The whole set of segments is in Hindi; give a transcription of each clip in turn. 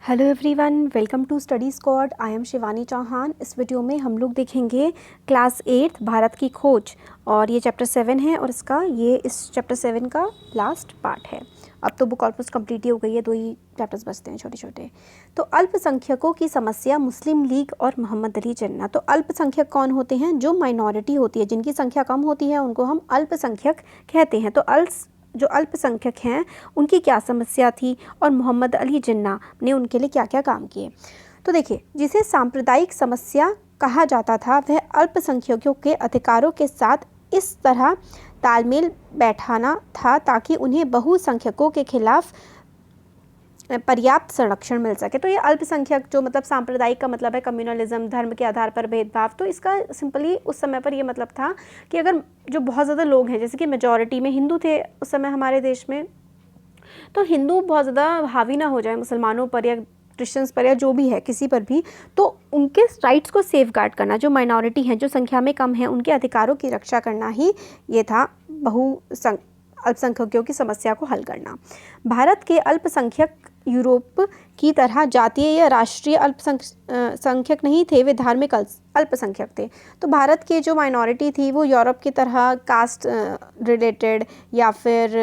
Hello everyone, welcome to study squad. I am Shivani Chauhan. इस वीडियो में हम लोग देखेंगे क्लास 8 भारत की खोज, और ये चैप्टर 7 है और इस चैप्टर 7 का लास्ट पार्ट है। अब तो बुक ऑलमोस्ट कंप्लीट ही हो गई है, 2 ही चैप्टर्स बचते हैं छोटे छोटे। तो अल्पसंख्यकों की समस्या, मुस्लिम लीग और मोहम्मद अली जिन्ना। तो अल्पसंख्यक कौन होते हैं? जो माइनॉरिटी होती है, जिनकी संख्या कम होती है, उनको हम अल्पसंख्यक कहते हैं। तो जो अल्पसंख्यक हैं उनकी क्या समस्या थी और मोहम्मद अली जिन्ना ने उनके लिए क्या क्या काम किए। तो देखिए, जिसे सांप्रदायिक समस्या कहा जाता था वह अल्पसंख्यकों के अधिकारों के साथ इस तरह तालमेल बैठाना था ताकि उन्हें बहुसंख्यकों के खिलाफ पर्याप्त संरक्षण मिल सके। तो ये अल्पसंख्यक जो मतलब सांप्रदायिक का मतलब है कम्युनलिज्म, धर्म के आधार पर भेदभाव। तो इसका सिंपली उस समय पर ये मतलब था कि अगर जो बहुत ज़्यादा लोग हैं, जैसे कि मेजॉरिटी में हिंदू थे उस समय हमारे देश में, तो हिंदू बहुत ज़्यादा हावी ना हो जाए मुसलमानों पर या क्रिश्चियंस पर या जो भी है किसी पर भी, तो उनके राइट्स को सेफ गार्ड करना, जो माइनॉरिटी हैं, जो संख्या में कम है, उनके अधिकारों की रक्षा करना ही ये था अल्पसंख्यकों की समस्या को हल करना। भारत के अल्पसंख्यक यूरोप की तरह जातीय या राष्ट्रीय अल्पसंख्यक नहीं थे, वे धार्मिक अल्पसंख्यक थे। तो भारत के जो माइनॉरिटी थी वो यूरोप की तरह कास्ट रिलेटेड या फिर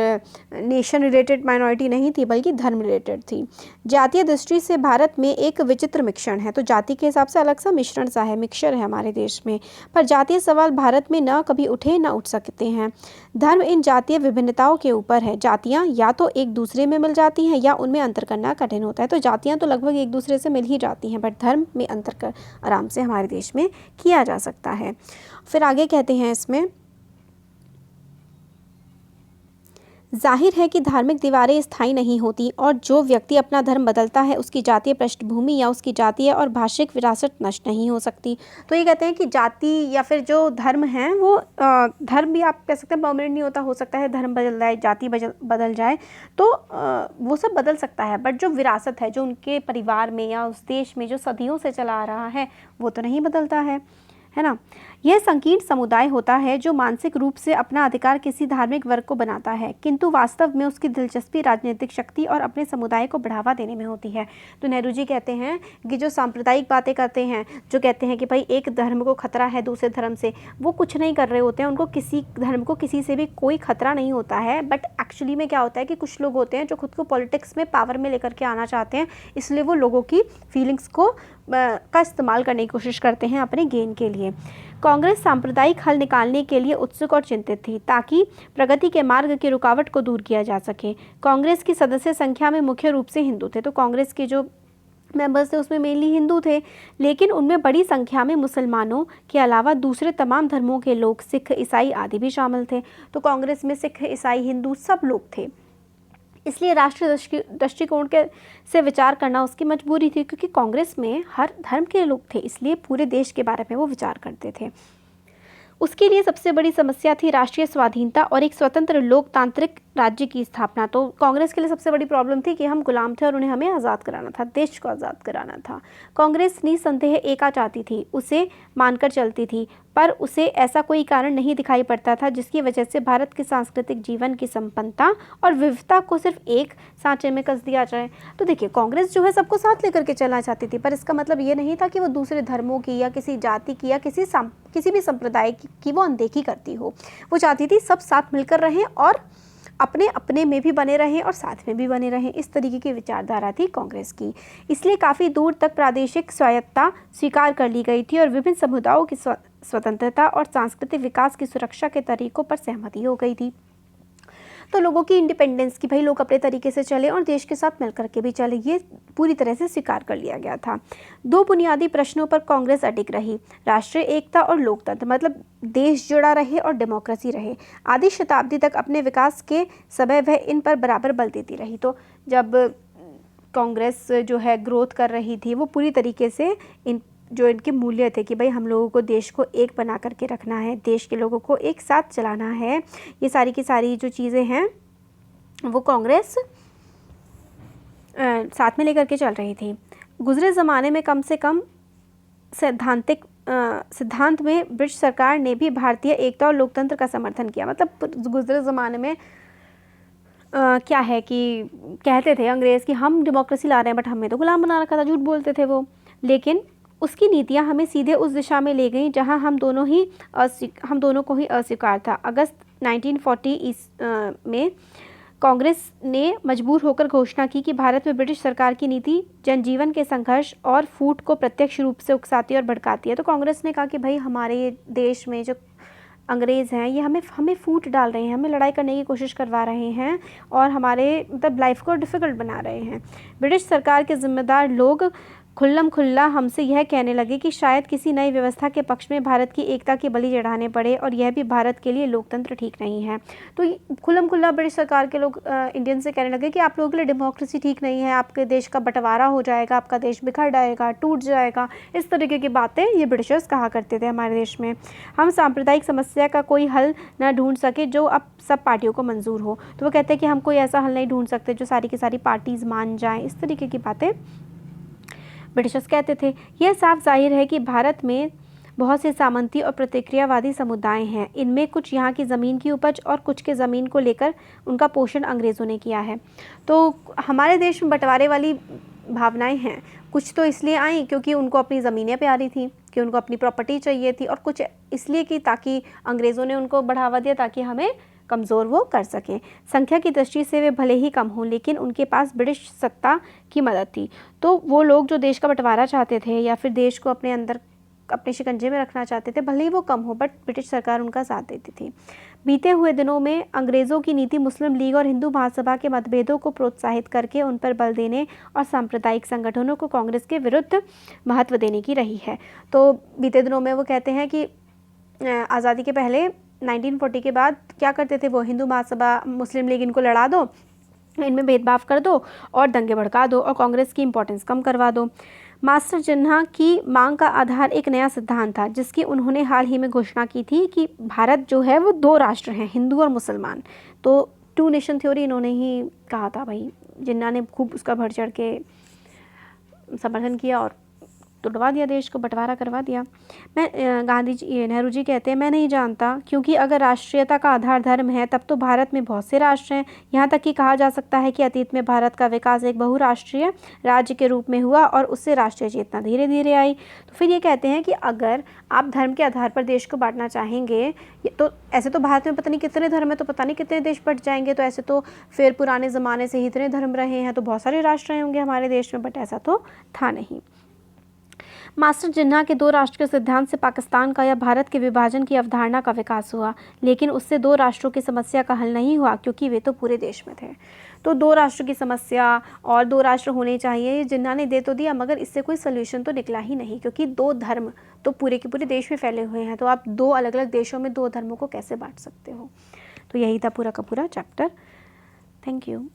नेशन रिलेटेड माइनॉरिटी नहीं थी, बल्कि धर्म रिलेटेड थी। जातीय दृष्टि से भारत में एक विचित्र मिश्रण है। तो जाति के हिसाब से अलग सा मिश्रण सा है, मिक्सचर है हमारे देश में। पर जातीय सवाल भारत में न कभी उठे न उठ सकते हैं। धर्म इन जातीय विभिन्नताओं के ऊपर है। जातियाँ या तो एक दूसरे में मिल जाती हैं या उनमें अंतर करना कठिन होता है। तो जातियाँ तो लगभग एक दूसरे से मिल ही जाती हैं, बट धर्म में अंतर कर आराम से हमारे देश में किया जा सकता है। फिर आगे कहते हैं इसमें, जाहिर है कि धार्मिक दीवारें स्थायी नहीं होती और जो व्यक्ति अपना धर्म बदलता है उसकी जातीय पृष्ठभूमि या उसकी जातीय और भाषिक विरासत नष्ट नहीं हो सकती। तो ये कहते हैं कि जाति या फिर जो धर्म है वो धर्म भी आप कह सकते हैं परमानेंट नहीं होता, हो सकता है धर्म बदल जाए, जाति बदल जाए, तो वो सब बदल सकता है, बट जो विरासत है, जो उनके परिवार में या उस देश में जो सदियों से चला आ रहा है, वो तो नहीं बदलता है ना। यह संकीर्ण समुदाय होता है जो मानसिक रूप से अपना अधिकार किसी धार्मिक वर्ग को बनाता है, किंतु वास्तव में उसकी दिलचस्पी राजनीतिक शक्ति और अपने समुदाय को बढ़ावा देने में होती है। तो नेहरू जी कहते हैं कि जो सांप्रदायिक बातें करते हैं, जो कहते हैं कि भाई एक धर्म को खतरा है दूसरे धर्म से, वो कुछ नहीं कर रहे होते हैं। उनको किसी धर्म को किसी से भी कोई खतरा नहीं होता है, बट एक्चुअली में क्या होता है कि कुछ लोग होते हैं जो खुद को पॉलिटिक्स में पावर में लेकर के आना चाहते हैं, इसलिए वो लोगों की फीलिंग्स का इस्तेमाल करने की कोशिश करते हैं अपने गेन के लिए। कांग्रेस सांप्रदायिक हल निकालने के लिए उत्सुक और चिंतित थी ताकि प्रगति के मार्ग की रुकावट को दूर किया जा सके। कांग्रेस की सदस्य संख्या में मुख्य रूप से हिंदू थे। तो कांग्रेस के जो मेंबर्स थे उसमें मेनली हिंदू थे, लेकिन उनमें बड़ी संख्या में मुसलमानों के अलावा दूसरे तमाम धर्मों के लोग, सिख, ईसाई आदि भी शामिल थे। तो कांग्रेस में सिख, ईसाई, हिंदू सब लोग थे, इसलिए राष्ट्रीय दृष्टिकोण के से विचार करना उसकी मजबूरी थी, क्योंकि कांग्रेस में हर धर्म के लोग थे, इसलिए पूरे देश के बारे में वो विचार करते थे। उसके लिए सबसे बड़ी समस्या थी राष्ट्रीय स्वाधीनता और एक स्वतंत्र लोकतांत्रिक राज्य की स्थापना। तो कांग्रेस के लिए सबसे बड़ी प्रॉब्लम थी कि हम गुलाम थे और उन्हें हमें आज़ाद कराना था, देश को आज़ाद कराना था। कांग्रेस निसंदेह एका चाहती थी, उसे मानकर चलती थी, पर उसे ऐसा कोई कारण नहीं दिखाई पड़ता था जिसकी वजह से भारत के सांस्कृतिक जीवन की संपन्नता और विविधता को सिर्फ एक सांचे में कस दिया जाए। तो देखिए, कांग्रेस जो है सबको साथ लेकर के चलना चाहती थी, पर इसका मतलब ये नहीं था कि वो दूसरे धर्मों की या किसी जाति की या किसी भी संप्रदाय की वो अनदेखी करती हो। वो चाहती थी सब साथ मिलकर रहें और अपने अपने में भी बने रहें और साथ में भी बने रहें। इस तरीके की विचारधारा थी कांग्रेस की। इसलिए काफ़ी दूर तक प्रादेशिक स्वायत्तता स्वीकार कर ली गई थी और विभिन्न समुदायों की स्वतंत्रता और सांस्कृतिक विकास की सुरक्षा के तरीकों पर सहमति हो गई थी। तो लोगों की इंडिपेंडेंस की, भाई लोग अपने तरीके से चले और देश के साथ मिलकर के भी चले, ये पूरी तरह से स्वीकार कर लिया गया था। 2 बुनियादी प्रश्नों पर कांग्रेस अडिग रही, राष्ट्रीय एकता और लोकतंत्र, मतलब देश जुड़ा रहे और डेमोक्रेसी रहे। आधी शताब्दी तक अपने विकास के समय वह इन पर बराबर बल देती रही। तो जब कांग्रेस जो है ग्रोथ कर रही थी, वो पूरी तरीके से जो इनके मूल्य थे कि भाई हम लोगों को देश को एक बना करके रखना है, देश के लोगों को एक साथ चलाना है, ये सारी की सारी जो चीज़ें हैं वो कांग्रेस साथ में लेकर के चल रही थी। गुजरे ज़माने में कम से कम सिद्धांत में ब्रिटिश सरकार ने भी भारतीय एकता और लोकतंत्र का समर्थन किया। मतलब गुजरे ज़माने में क्या है कि कहते थे अंग्रेज़ कि हम डेमोक्रेसी ला रहे हैं, बट हमें तो गुलाम बना रखा था, झूठ बोलते थे वो। लेकिन उसकी नीतियाँ हमें सीधे उस दिशा में ले गईं जहाँ हम दोनों को ही अस्वीकार था। अगस्त 1940 में कांग्रेस ने मजबूर होकर घोषणा की कि भारत में ब्रिटिश सरकार की नीति जनजीवन के संघर्ष और फूट को प्रत्यक्ष रूप से उकसाती और भड़काती है। तो कांग्रेस ने कहा कि भाई हमारे देश में जो अंग्रेज़ हैं ये हमें फूट डाल रहे हैं, हमें लड़ाई करने की कोशिश करवा रहे हैं और हमारे मतलब लाइफ को डिफ़िकल्ट बना रहे हैं। ब्रिटिश सरकार के ज़िम्मेदार लोग खुल्लम खुल्ला हमसे यह कहने लगे कि शायद किसी नई व्यवस्था के पक्ष में भारत की एकता की बलि चढ़ाने पड़े और यह भी भारत के लिए लोकतंत्र ठीक नहीं है। तो खुल्लम खुल्ला ब्रिटिश सरकार के लोग इंडियन से कहने लगे कि आप लोगों के लिए डेमोक्रेसी ठीक नहीं है, आपके देश का बंटवारा हो जाएगा, आपका देश बिखर जाएगा, टूट जाएगा। इस तरीके की बातें ये ब्रिटिशर्स कहा करते थे हमारे देश में। हम सांप्रदायिक समस्या का कोई हल न ढूंढ सके जो अब सब पार्टियों को मंजूर हो। तो वो कहते हैं कि हम कोई ऐसा हल नहीं ढूंढ सकते जो सारी की सारी पार्टीज़ मान जाएँ। इस तरीके की बातें ब्रिटिशर्स कहते थे। यह साफ जाहिर है कि भारत में बहुत से सामंती और प्रतिक्रियावादी समुदाय हैं। इनमें कुछ यहाँ की ज़मीन की उपज और कुछ के ज़मीन को लेकर उनका पोषण अंग्रेज़ों ने किया है। तो हमारे देश में बंटवारे वाली भावनाएं हैं। कुछ तो इसलिए आई क्योंकि उनको अपनी ज़मीनें प्यारी थी, कि उनको अपनी प्रॉपर्टी चाहिए थी, और कुछ इसलिए कि ताकि अंग्रेज़ों ने उनको बढ़ावा दिया ताकि हमें कमज़ोर वो कर सकें। संख्या की दृष्टि से वे भले ही कम हों, लेकिन उनके पास ब्रिटिश सत्ता की मदद थी। तो वो लोग जो देश का बंटवारा चाहते थे या फिर देश को अपने अंदर अपने शिकंजे में रखना चाहते थे, भले ही वो कम हो, बट ब्रिटिश सरकार उनका साथ देती थी। बीते हुए दिनों में अंग्रेज़ों की नीति मुस्लिम लीग और हिंदू महासभा के मतभेदों को प्रोत्साहित करके उन पर बल देने और सांप्रदायिक संगठनों को कांग्रेस के विरुद्ध महत्व देने की रही है। तो बीते दिनों में वो कहते हैं कि आज़ादी के पहले 1940 के बाद क्या करते थे वो, हिंदू महासभा, मुस्लिम लीग, इनको लड़ा दो, इनमें भेदभाव कर दो और दंगे भड़का दो और कांग्रेस की इंपॉर्टेंस कम करवा दो। मास्टर जिन्ना की मांग का आधार एक नया सिद्धांत था जिसकी उन्होंने हाल ही में घोषणा की थी कि भारत जो है वो 2 राष्ट्र हैं, हिंदू और मुसलमान। तो 2 नेशन थ्योरी इन्होंने ही कहा था भाई। जिन्ना ने खूब उसका बढ़ चढ़ के समर्थन किया और तोड़वा दिया, देश को बंटवारा करवा दिया। नेहरू जी कहते हैं, मैं नहीं जानता, क्योंकि अगर राष्ट्रीयता का आधार धर्म है तब तो भारत में बहुत से राष्ट्र हैं। यहाँ तक कि कहा जा सकता है कि अतीत में भारत का विकास एक बहुराष्ट्रीय राज्य के रूप में हुआ और उससे राष्ट्रीय चेतना धीरे धीरे आई। तो फिर ये कहते हैं कि अगर आप धर्म के आधार पर देश को बांटना चाहेंगे, तो ऐसे तो भारत में पता नहीं कितने धर्म है, तो पता नहीं कितने देश बट जाएंगे। तो ऐसे तो फिर पुराने ज़माने से ही इतने धर्म रहे हैं, तो बहुत सारे राष्ट्र होंगे हमारे देश में, बट ऐसा तो था नहीं। मास्टर जिन्ना के 2 राष्ट्र के सिद्धांत से पाकिस्तान का या भारत के विभाजन की अवधारणा का विकास हुआ, लेकिन उससे 2 राष्ट्रों की समस्या का हल नहीं हुआ, क्योंकि वे तो पूरे देश में थे। तो 2 राष्ट्र की समस्या और 2 राष्ट्र होने चाहिए, ये जिन्ना ने दे तो दिया, मगर इससे कोई सोल्यूशन तो निकला ही नहीं, क्योंकि 2 धर्म तो पूरे के पूरे देश में फैले हुए हैं। तो आप 2 अलग अलग देशों में 2 धर्मों को कैसे बांट सकते हो। तो यही था पूरा का पूरा चैप्टर। Thank you.